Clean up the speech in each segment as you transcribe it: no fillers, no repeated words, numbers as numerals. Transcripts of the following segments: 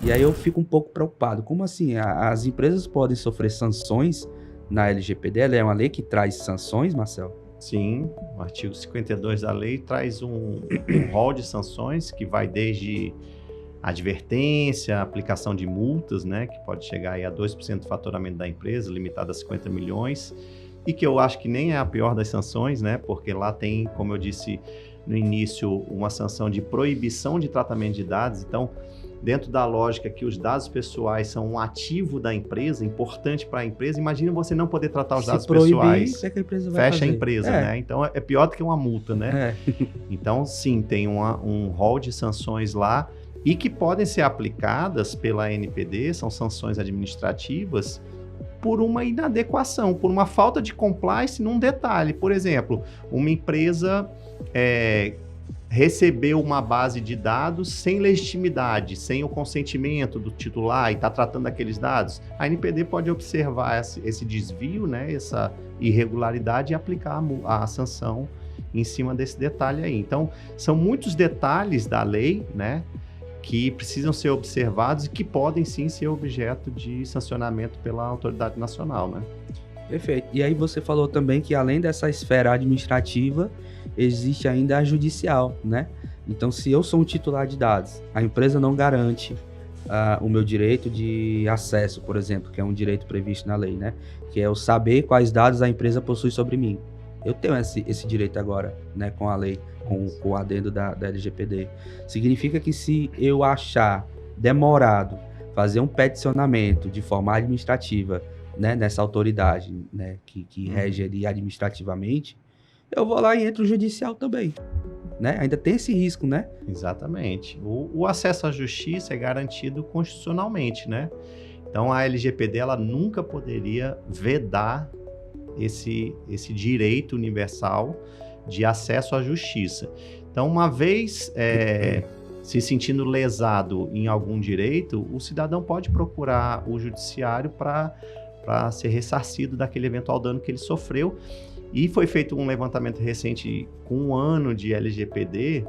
E aí eu fico um pouco preocupado. Como assim? As empresas podem sofrer sanções na LGPD? Ela é uma lei que traz sanções, Marcel? Sim, o artigo 52 da lei traz um rol de sanções que vai desde advertência, aplicação de multas, né, que pode chegar aí a 2% do faturamento da empresa, limitado a 50 milhões, e que eu acho que nem é a pior das sanções, né, porque lá tem, como eu disse no início, uma sanção de proibição de tratamento de dados. Então, dentro da lógica que os dados pessoais são um ativo da empresa, importante para a empresa, imagina você não poder tratar os dados proibir, pessoais. o que é que a empresa vai Fecha fazer? a empresa, né? Então, é pior do que uma multa, né? Então, sim, tem um rol de sanções lá e que podem ser aplicadas pela ANPD, são sanções administrativas, por uma inadequação, por uma falta de compliance num detalhe. Por exemplo, uma empresa recebeu uma base de dados sem legitimidade, sem o consentimento do titular e está tratando aqueles dados. A ANPD pode observar esse desvio, né, essa irregularidade e aplicar a sanção em cima desse detalhe aí. Então, são muitos detalhes da lei, né, que precisam ser observados e que podem sim ser objeto de sancionamento pela autoridade nacional, né? Perfeito. E aí você falou também que além dessa esfera administrativa, existe ainda a judicial, né? Então, se eu sou um titular de dados, a empresa não garante o meu direito de acesso, por exemplo, que é um direito previsto na lei, né? Que é o saber quais dados a empresa possui sobre mim. Eu tenho esse direito agora, né, com a lei, com o adendo da LGPD. Significa que se eu achar demorado fazer um peticionamento de forma administrativa, né, nessa autoridade, né, que rege ali administrativamente, eu vou lá e entro no judicial também. Né? Ainda tem esse risco, né? Exatamente. O acesso à justiça é garantido constitucionalmente, né? Então, a LGPD ela nunca poderia vedar esse direito universal de acesso à justiça. Então, uma vez se sentindo lesado em algum direito, o cidadão pode procurar o judiciário para ser ressarcido daquele eventual dano que ele sofreu. E foi feito um levantamento recente com um ano de LGPD,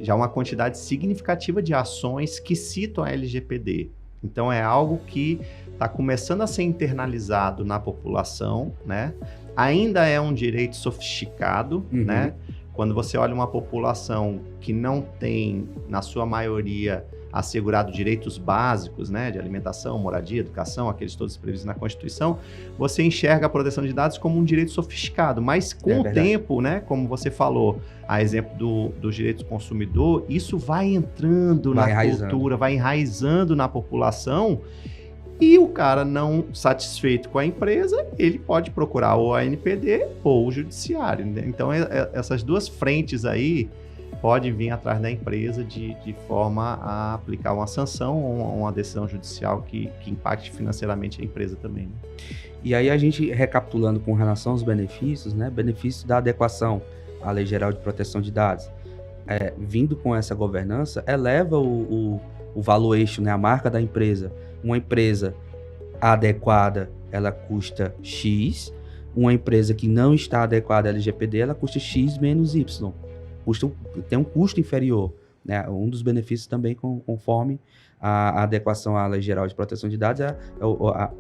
já uma quantidade significativa de ações que citam a LGPD. Então, é algo que está começando a ser internalizado na população, né? Ainda é um direito sofisticado, né? Quando você olha uma população que não tem, na sua maioria, assegurado direitos básicos, né, de alimentação, moradia, educação, aqueles todos previstos na Constituição, você enxerga a proteção de dados como um direito sofisticado, mas com o tempo, né, como você falou, a exemplo dos direitos do consumidor, isso vai entrando na cultura, vai enraizando na população, e o cara não satisfeito com a empresa, ele pode procurar ou a ANPD ou o judiciário, né? Então, essas duas frentes aí pode vir atrás da empresa de forma a aplicar uma sanção ou uma decisão judicial que impacte financeiramente a empresa também. Né? E aí a gente, recapitulando com relação aos benefícios, né? Benefício da adequação à Lei Geral de Proteção de Dados, vindo com essa governança, eleva o valuation, né? A marca da empresa. Uma empresa adequada, ela custa X. Uma empresa que não está adequada à LGPD, ela custa X menos Y. Tem um custo inferior, né? Um dos benefícios também, conforme a adequação à Lei Geral de Proteção de Dados,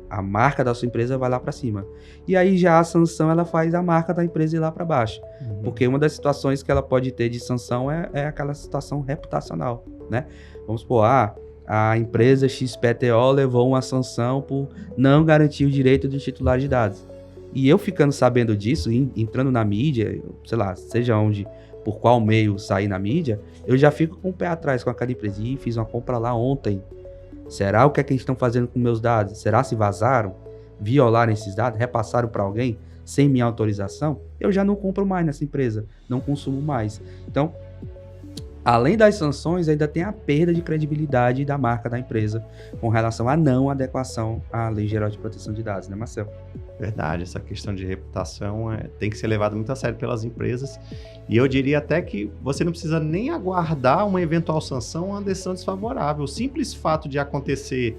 a marca da sua empresa vai lá para cima. E aí já a sanção, ela faz a marca da empresa ir lá para baixo. Porque uma das situações que ela pode ter de sanção é aquela situação reputacional, né? Vamos supor, a empresa XPTO levou uma sanção por não garantir o direito do titular de dados. E eu ficando sabendo disso, entrando na mídia, sei lá, seja onde, por qual meio sair na mídia, eu já fico com o pé atrás com aquela empresa. E fiz uma compra lá ontem. Será o que é que eles estão fazendo com meus dados? Será se vazaram? Violaram esses dados? Repassaram para alguém sem minha autorização? Eu já não compro mais nessa empresa. Não consumo mais. Então, além das sanções, ainda tem a perda de credibilidade da marca da empresa com relação à não adequação à Lei Geral de Proteção de Dados, né, Marcel? Verdade, essa questão de reputação tem que ser levada muito a sério pelas empresas. E eu diria até que você não precisa nem aguardar uma eventual sanção ou uma decisão desfavorável. O simples fato de acontecer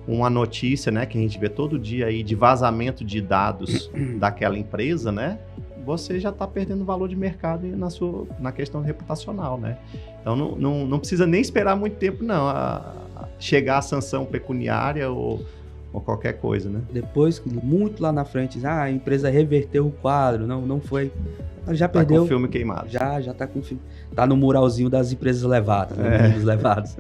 uma notícia, né, que a gente vê todo dia aí de vazamento de dados daquela empresa, né, você já está perdendo valor de mercado na questão reputacional, né? Então, não precisa nem esperar muito tempo, não. chegar a sanção pecuniária ou qualquer coisa, né? Depois, muito lá na frente, a empresa reverteu o quadro, não foi... Já perdeu. Tá com o filme queimado. Já tá com o filme. Tá no muralzinho das empresas levadas, né? Dos levados.